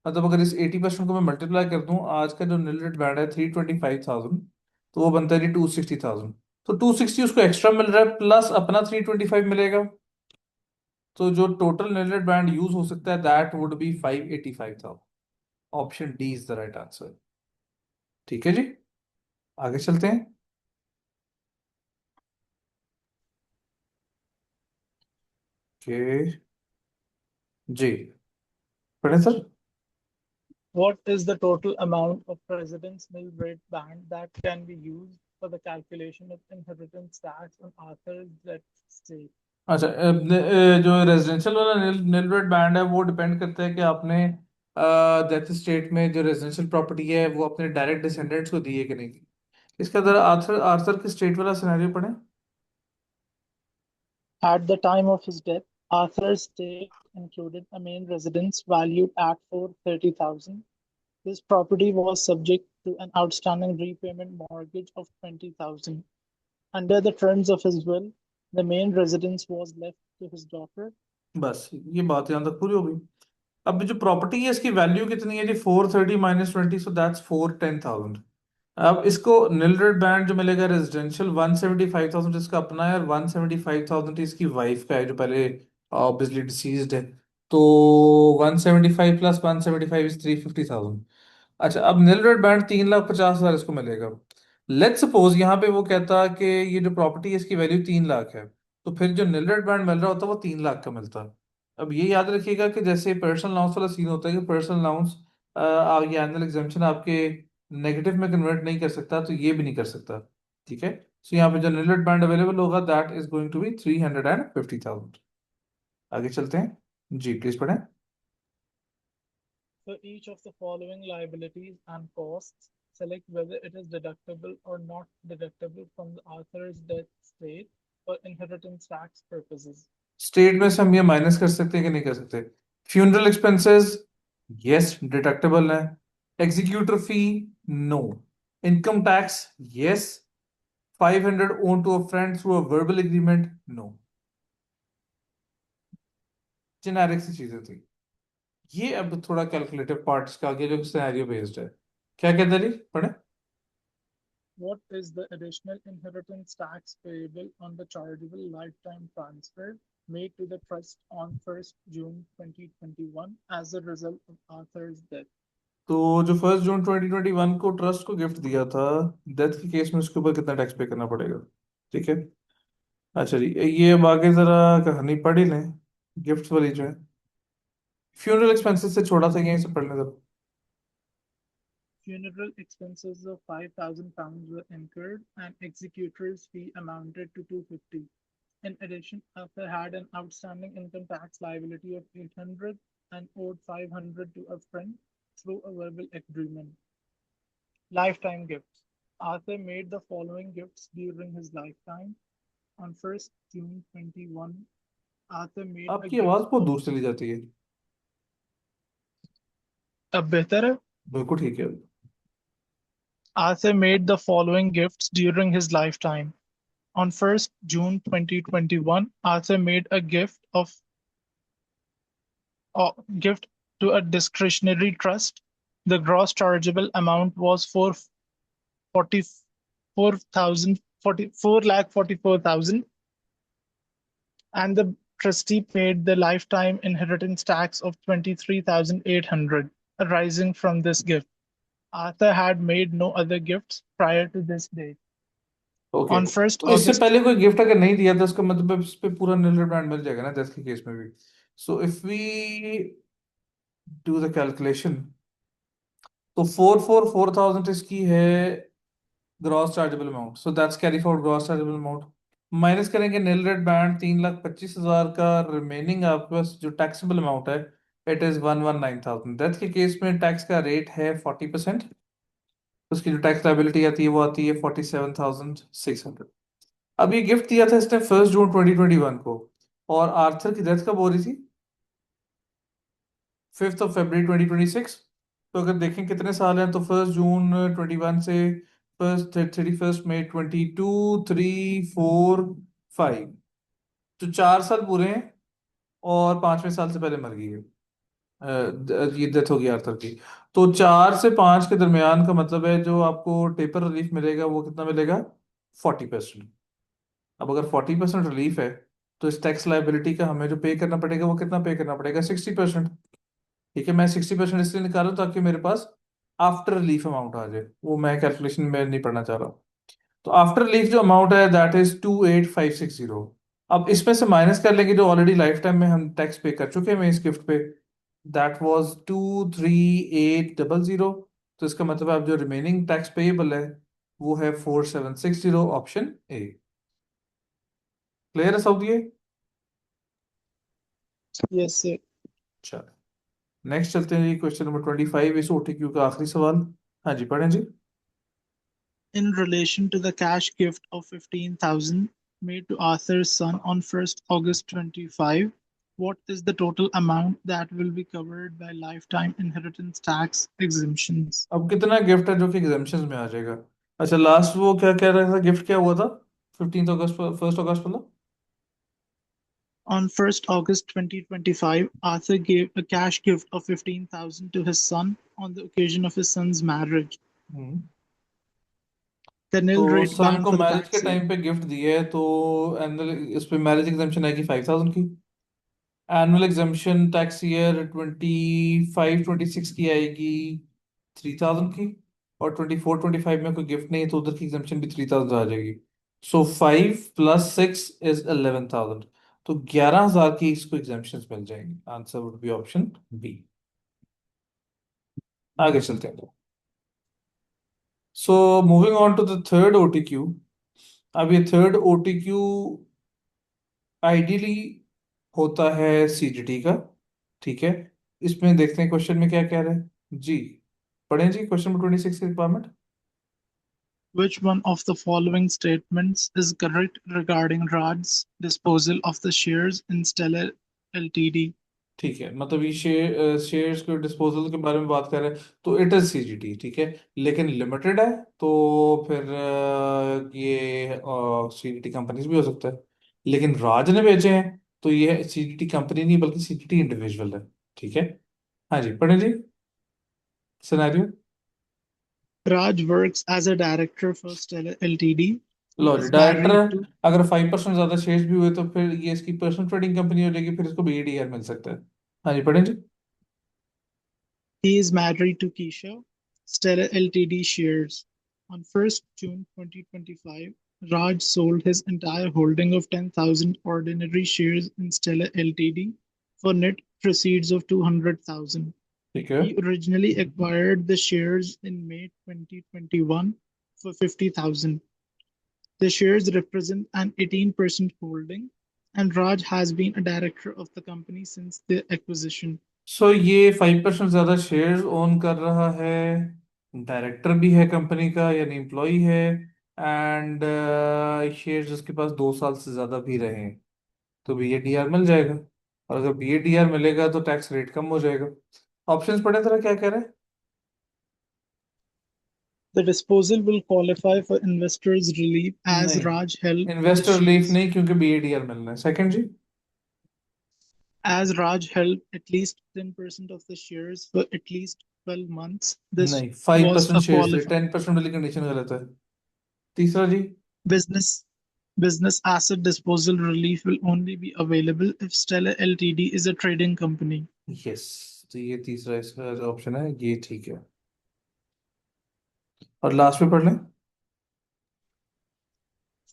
मतलब अगर इस 80% को मैं मल्टीप्लाई कर दूं, आज का जो नील रेड बैंड है 325,000, तो वो बनता है जी 260,000। तो 260 उसको एक्स्ट्रा मिल रहा है, प्लस अपना 325 मिलेगा। तो जो टोटल नील रेड बैंड यूज हो सकता है that would be 585,000। Option D is the right answer. ठीक है जी, आगे चलते हैं। ओके जी, पढ़े sir. What is the total amount of President's Mill rate band that can be used for the calculation of inheritance tax on Arthur's death estate? अच्छा, जो residential वाला नील red band है वो डिपेंड करता है कि आपने डेथ स्टेट में जो रेजिडेंशियल प्रॉपर्टी है वो अपने डायरेक्ट डिसेंडेंट्स को दी है कि नहीं। इसका जरा आर्थर आर्थर के स्टेट वाला सिनेरियो पढ़ें। At the time of his death, Arthur's estate included a main residence valued at 430,000. This property was subject to an outstanding repayment mortgage of 20,000. Under the terms of his will, the main residence was left to his daughter. बस ये बात यहाँ तक पूरी हो गई। अब जो प्रॉपर्टी है इसकी वैल्यू कितनी है जी, 430 -20, सो दैट्स 410,000। अब इसको निल रेड बैंड जो मिलेगा रेजिडेंशियल 175,000 इसका अपना है, और 175,000 इसकी वाइफ का है जो पहले ऑब्वियसली डिसीज्ड है। तो 175 प्लस 175 इज 350,000। अच्छा, अब निल रेड बैंड 3,50,000 इसको मिलेगा। लेट्स सपोज यहाँ पे वो कहता कि ये जो प्रॉपर्टी है इसकी वैल्यू 3 लाख है, तो फिर जो निल रेड बैंड मिल रहा होता है वो 3 लाख का मिलता है। अब ये याद रखिएगा कि जैसे पर्सनल अलाउंस वाला सीन होता है कि पर्सनल अलाउंस ये एनुअल एग्जाम्पशन आपके नेगेटिव में कन्वर्ट नहीं कर सकता, तो ये भी नहीं कर सकता। ठीक है, सो यहाँ पे जो निल रेड बैंड अवेलेबल होगा that is going to be 350,000। आगे चलते हैं जी, प्लीज पढ़ें। For each of the following liabilities and costs, select whether it is deductible or not deductible from the author's death estate for inheritance tax purposes. State में से हम ये minus कर सकते हैं कि नहीं कर सकते। फ्यूनरल एक्सपेंसेस, यस डिडक्टेबल है। Executor fee, no. Income tax, yes. 500 owed to a friend through a verbal agreement, no. Generic सी चीजें थी। ये अब थोड़ा कैलकुलेटिव पार्ट्स का आगे जो सिनेरियो बेस्ड है। क्या कहते हैं, पढ़े। What is the additional inheritance tax payable on the chargeable lifetime transfer made to the trust on 1st June 2021 as a result of Arthur's death? तो जो 1 जून 2021 को ट्रस्ट को गिफ्ट दिया था, डेथ के केस में उसके ऊपर कितना टैक्स पे करना पड़ेगा। ठीक है, अच्छा जी, ये अब आगे जरा कहानी पढ़ ही लें, गिफ्ट वाली जो है। फ्यूनरल एक्सपेंसेस से छोड़ा था, यहीं से पढ़ लें जरा। Funeral expenses of £5,000 were incurred and executor's fee amounted to 250. In addition, Arthur had an outstanding income tax liability of 800 and owed 500 to a friend through a verbal agreement. Lifetime gifts. Arthur made the following gifts during his lifetime. On 1st June 21, Arthur made a आपकी gift आवाज बहुत of दूर चली जाती है। a better. बिल्कुल ठीक है। Arthur made the following gifts during his lifetime. On 1st June 2021, Arthur made a gift to a discretionary trust. The gross chargeable amount was 444,000, and the trustee paid the lifetime inheritance tax of 23,800 arising from this gift. Arthur had made no other gifts prior to this date. Okay, On 1st तो इससे August, पहले कोई gift अगर नहीं दिया था उसका मतलब इस पे पूरा नील रेड बैंड मिल जाएगा ना डेथ के केस में भी। So if we do the calculation, तो 4,4,4,000 इसकी है gross chargeable amount, so that's carry forward gross chargeable amount. Minus करेंगे नील रेड बैंड 3,25,000 का, रिमेनिंग आपके पास जो टैक्सेबल अमाउंट है इट इज 119,000। डेथ के केस में टैक्स का रेट है 40%, उसकी जो टैक्स लाइबिलिटी आती है वो आती है 47,600। अब ये गिफ्ट दिया था इसने 1 जून 2021 को, और आर्थर की डेथ कब हो रही थी? 5 फरवरी 2026। तो अगर देखें कितने साल हैं, तो 1 जून 2021 से 31 मई 22, 3, 4, 5, तो 4 साल पूरे हैं, और 5वें साल से पहले मर गई है। ये डेथ होगी आर्थर की। तो 4 से 5 के दरमियान का मतलब है जो आपको टेपर रिलीफ मिलेगा वो कितना मिलेगा? 40%। अब अगर 40% रिलीफ है, तो इस टैक्स लाइबिलिटी का हमें जो पे करना पड़ेगा वो कितना पे करना पड़ेगा? 60%। ठीक है, मैं 60% इसलिए निकाल रहा हूँ ताकि मेरे पास आफ्टर रिलीफ अमाउंट आ जाए, वो मैं कैलकुलेशन में नहीं पढ़ना चाह रहा हूँ। तो आफ्टर रिलीफ जो अमाउंट है दैट इज 28,560। अब इसमें से माइनस कर लेंगे जो ऑलरेडी लाइफ टाइम में हम टैक्स पे कर चुके हैं इस गिफ्ट पे, दैट वाज 238,000। तो इसका मतलब है अब जो रिमेनिंग टैक्स पेएबल है वो है 4,760, ऑप्शन ए। क्लियर है सब ये? yes, sir. चलो नेक्स्ट चलते हैं जी, क्वेश्चन नंबर 25 इस ओटीक्यू का आखिरी सवाल। हाँ जी, पढ़ें जी। In relation to the cash gift of 15,000 made to Arthur's son on 1st August 25, what is the total amount that will be covered by lifetime inheritance tax exemptions? अब कितना गिफ्ट है जो कि एग्जाम्पशंस में आ जाएगा? अच्छा, लास्ट वो क्या कह रहा था, गिफ्ट क्या हुआ था 15 अगस्त पर, 1 अगस्त पर? On 1st August 2025, Arthur gave a cash gift of 15,000 to his son on the occasion of his son's marriage. Hmm. The nil तो rate सन band को for the मैरिज के tax year. टाइम पे gift दिया है, तो annual इस पे marriage exemption आएगी 5,000 की। एनुअल एग्जाम्पशन टैक्स ईयर 25-26 की आएगी 3,000 की। और 24-25 में कोई गिफ्ट नहीं है तो उधर की एग्जाम्पशन भी 3,000 आ जाएगी। So 5 + 6 is 11,000। तो 11,000 की इसको एग्जाम्पशन मिल जाएंगे। Answer would be option B. आगे चलते हैं। So moving on to the third OTQ. अब ये थर्ड ओटीक्यू आइडियली होता है सीजीटी का। ठीक है, इसमें देखते हैं क्वेश्चन में क्या कह रहे हैं जी। पढ़ें जी क्वेश्चन नंबर 26 की requirement. Which one of the following statements is correct regarding Raj's disposal of the shares in Stellar Ltd? ठीक है, मतलब ये शेयर्स के डिस्पोजल के बारे में बात कर रहे हैं, तो इट इज सीजीटी। ठीक है, लेकिन लिमिटेड है तो फिर ये सीजीटी कंपनीज भी हो सकता है। लेकिन राज ने बेचे हैं तो ये सीजीटी कंपनी नहीं बल्कि सीजीटी इंडिविजुअल है। ठीक है, हाँ जी, पढ़े जी scenario. Raj works as a director for Stellar Ltd. He लो जी, is डायरेक्टर है। married to अगर 5% ज्यादा शेयर्स भी हुए तो फिर ये इसकी पर्सनल ट्रेडिंग कंपनी हो जाएगी, फिर इसको बीएडीआर मिल सकता है। हाँ जी, पढ़े जी। He is married to Keisha. Stellar Ltd shares. On 1st June 2025, Raj sold his entire holding of 10,000 ordinary shares in Stellar Ltd for net proceeds of 200,000. ठीक है, He originally acquired the shares in May 2021 for 50,000. The shares represent an 18% holding, and Raj has been a director of the company since the acquisition. सो ये 5% ज्यादा shares own कर रहा है, director भी है company का यानी एम्प्लॉय है, एंड शेयर्स उसके पास 2 साल से ज्यादा भी रहे हैं, तो बीएडीआर मिल जाएगा। और अगर बीएडीआर मिलेगा तो टैक्स रेट कम हो जाएगा। ऑप्शंस पढ़े तरह क्या कह रहे हैं? The disposal will qualify for investors' relief as नहीं, Raj held the investor relief shares नहीं क्योंकि बीएडीआर मिलना है। Second ji. as Raj held at least 10% of the shares for at least 12 months. This नहीं, five was percent a share से qualify 10% वाली condition गलत है। तीसरा जी। business business asset disposal relief will only be available if Stellar Ltd is a trading company. Yes, तो ये तीसरा इसका ऑप्शन है, ये ठीक है। और लास्ट में पढ़ लें।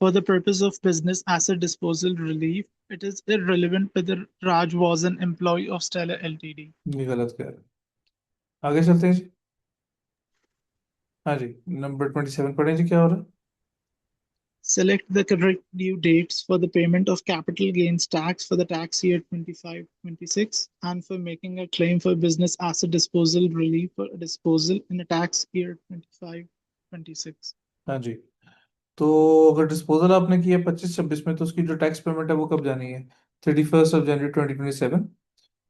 For the purpose of business asset disposal relief, it is irrelevant whether Raj was an employee of Stellar Ltd. ये गलत कह रहे हैं। आगे चलते हैं जी। हाँ जी, नंबर 27 पढ़े जी, क्या हो रहा है? Select the correct due dates for the payment of capital gains tax for the tax year 25-26 and for making a claim for business asset disposal relief for a disposal in a tax year 25-26. हाँ जी, तो अगर disposal आपने किया 25-26 में, तो उसकी जो tax payment है वो कब जानी है? 31 जनवरी 2027।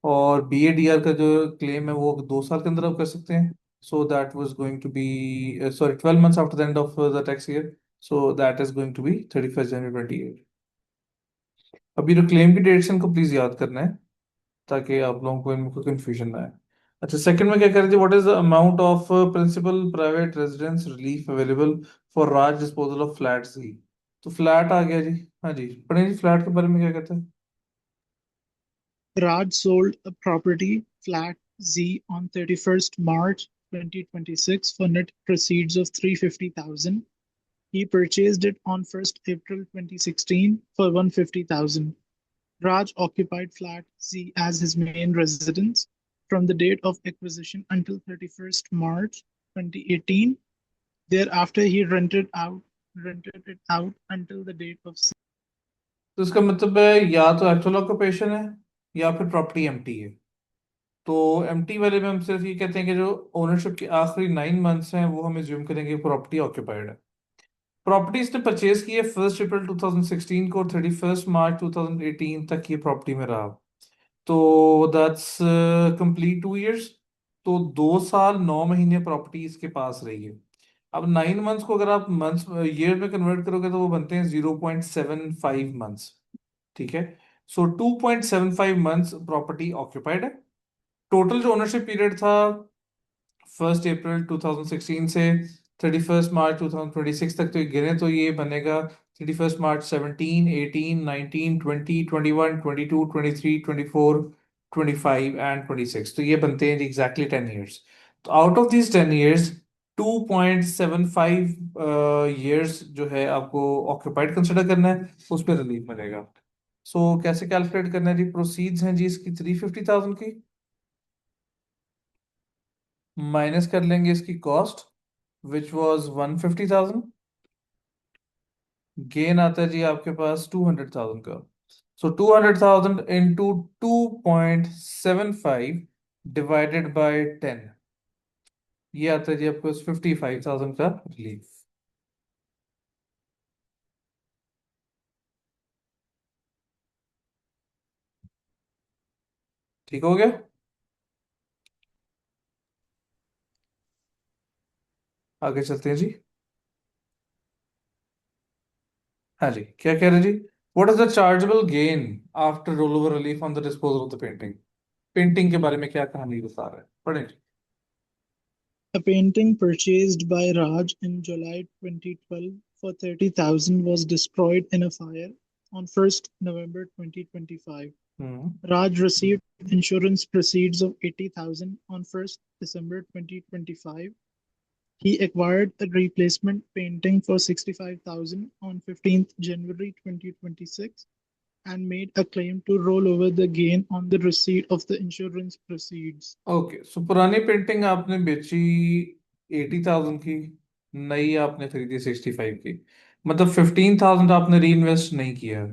और BADR का जो क्लेम है वो 2 साल के अंदर आप कर सकते हैं। So that was going to be, sorry, 12 months after the end of the tax year. So that is going to be 31 January 2028। अभी जो क्लेम की डेट्स हैं इनको प्लीज याद करना है, ताकि आप लोगों को इनको कंफ्यूजन ना आए। अच्छा, सेकंड में क्या कर रहे थे? What is the amount of principal private residence relief available for Raj disposal of flat C? तो फ्लैट आ गया जी। हाँ जी, पढ़े जी, फ्लैट के बारे में क्या कहते हैं? Raj sold a property, flat Z, on 31st March 2026 for net proceeds of 350,000. He purchased it on 1st April 2016 for 150,000. Raj occupied flat Z as his main residence from the date of acquisition until 31st March 2018. Thereafter, he rented it out until the date of sale. तो इसका मतलब है या तो actual occupation है या फिर property empty है। तो एम्प्टी वाले में हम सिर्फ ये कहते हैं कि जो ओनरशिप के आखिरी 9 मंथ्स हैं वो हम एज्यूम करेंगे प्रॉपर्टी ऑक्यूपाइड है। प्रॉपर्टी इसने परचेज की है 1 अप्रैल 2016 को, और 31 मार्च 2018 तक ये प्रॉपर्टी में रहा। तो दैट्स कंप्लीट 2 इयर्स। तो 2 साल 9 महीने प्रॉपर्टी इसके पास रही है। अब 9 मंथ्स को अगर आप मंथ्स ईयर में कन्वर्ट करोगे तो वो बनते हैं 0.75 मंथ्स। ठीक है। सो 2.75 मंथ्स प्रॉपर्टी ऑक्यूपाइड है। टोटल जो ओनरशिप पीरियड था 1 अप्रैल 2016 से 31 मार्च 2026 तक, तो ये गिने तो ये बनेगा 31 मार्च 17, 18, 19, 20, 21, 22, 23, 24, 25 तो ये बनते हैं एग्जैक्टली 10 ईयर्स। तो out of this 10 years 2.75 years जो है आपको ऑक्यूपाइड कंसिडर करना है, उस पर रिलीफ मिलेगा। सो कैसे कैलकुलेट करना है जी? प्रोसीड्स हैं जी इसकी 350,000 की, माइनस कर लेंगे इसकी कॉस्ट विच वाज 150,000। गेन आता है जी आपके पास 200,000 का। सो 200,000 इंटू 2.75 डिवाइडेड बाय 10, ये आता है जी आपको 55,000 का रिलीफ। ठीक हो गया? आगे चलते हैं जी। हाँ जी, क्या कह रहे हैं जी? What is the chargeable gain after roll over relief on the disposal of the painting? Painting के बारे में क्या कहानी बता रहा है, पढ़े जी। A painting purchased by Raj in July 2012 for 30,000 was destroyed in a fire on 1st November 2025. Hmm. Raj received insurance proceeds of 80,000 on 1st December 2025. He acquired a replacement painting for 65,000 on 15th January 2026 and made a claim to roll over the gain on the receipt of the insurance proceeds. Okay, so पुरानी painting आपने बेची 80,000 की, नई आपने खरीदी 65 की। मतलब 15,000 आपने री इन्वेस्ट नहीं किया है।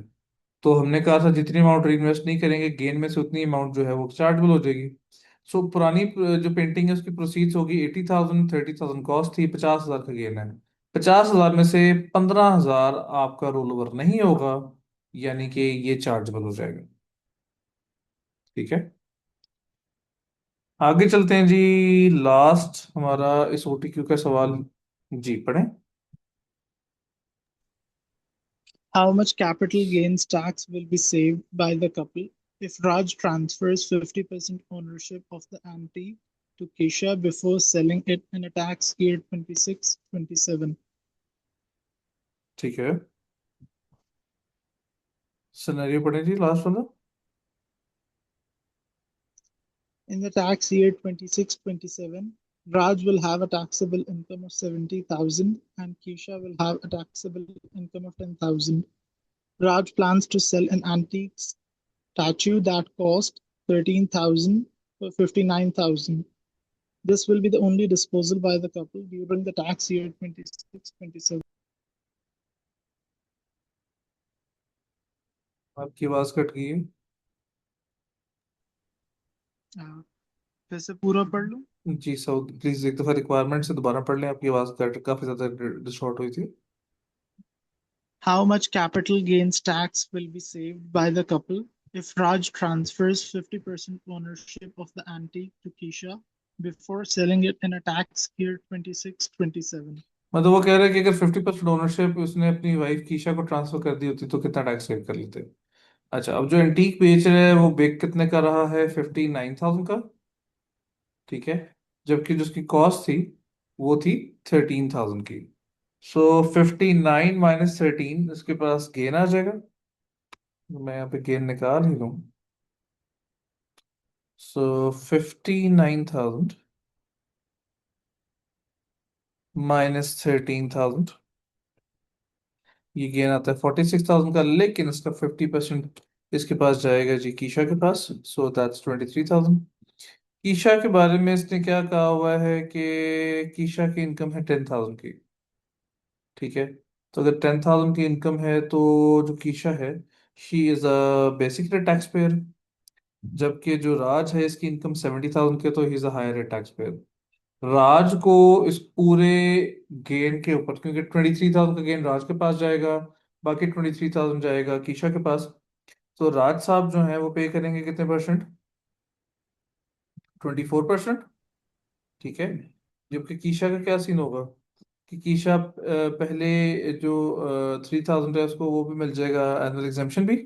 तो हमने कहा था जितनी अमाउंट री इन्वेस्ट नहीं करेंगे गेन में से उतनी अमाउंट जो है वो चार्जेबल हो जाएगी। सो पुरानी जो पेंटिंग है उसकी प्रोसीड्स होगी 80,000, 30,000 कॉस्ट थी, 50,000 का गेन है। 50,000 में से 15,000 आपका रोल ओवर नहीं होगा, यानी कि ये चार्जेबल हो जाएगा। ठीक है, आगे चलते हैं जी। लास्ट हमारा इस OTQ का सवाल, जी पढ़ें। How much capital gains tax will be saved by the couple if Raj transfers 50% ownership of the antique to Kesha before selling it in a tax year 26-27? ठीक है, सिनेरियो पढ़ें जी लास्ट वाला। In the tax year 26-27, Raj will have a taxable income of 70,000 and Keisha will have a taxable income of 10,000. Raj plans to sell an antique statue that cost 13,000 for 59,000. This will be the only disposal by the couple during the tax year 26-27. आपकी आवाज cut गई है। फिर से पूरा पढ़ लूं? जी so please एक दफा रिक्वायरमेंट से दोबारा पढ़ लें, आपकी आवाज कट काफी ज्यादा डिस्टॉर्ट हुई थी। How much capital gains tax will be saved by the couple if Raj transfers 50% ownership of the antique to Keisha before selling it in a tax year 26-27? मतलब वो कह रहा है कि अगर 50% ओनरशिप उसने अपनी वाइफ कीशा को ट्रांसफर कर दी होती तो कितना टैक्स सेव कर लेते। अच्छा, अब जो एंटीक बेच रहे हैं वो बेच कितने का रहा है, 59,000 का। ठीक है, जबकि जो उसकी कॉस्ट थी वो थी 13,000 की। सो 59 माइनस 13, इसके पास गेन आ जाएगा। मैं यहाँ पे गेन निकाल ही लूँ। सो 59,000 माइनस 13,000, ये गेन आता है 46,000 का, लेकिन इसका 50% इसके पास जाएगा जी कीशा के पास। So that's 23,000। कीशा के बारे में इसने क्या कहा हुआ है कि कीशा की इनकम है 10,000 की। ठीक है, तो अगर 10,000 की इनकम है तो जो कीशा है, she is a basically tax payer, जबकि जो राज है इसकी इनकम 70,000 के, तो he is a higher tax payer. Raj को इस पूरे गेन के ऊपर, क्योंकि 23,000 का गेन राज के पास जाएगा, बाकी 23,000 जाएगा कीशा के पास, तो राज साहब जो है वो पे करेंगे कितने परसेंट, 24%। ठीक है, जबकि कीशा का क्या सीन होगा कि कीशा पहले जो 3,000 है उसको वो भी मिल जाएगा, एनुअल एग्जाम्पशन भी।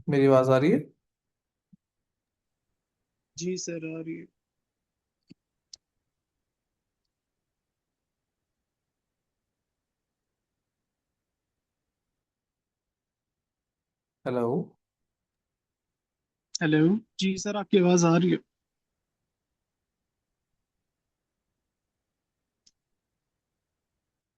मेरी आवाज आ रही है? जी सर, आ रही है। हेलो। हेलो। जी सर, आपकी आवाज आ रही है।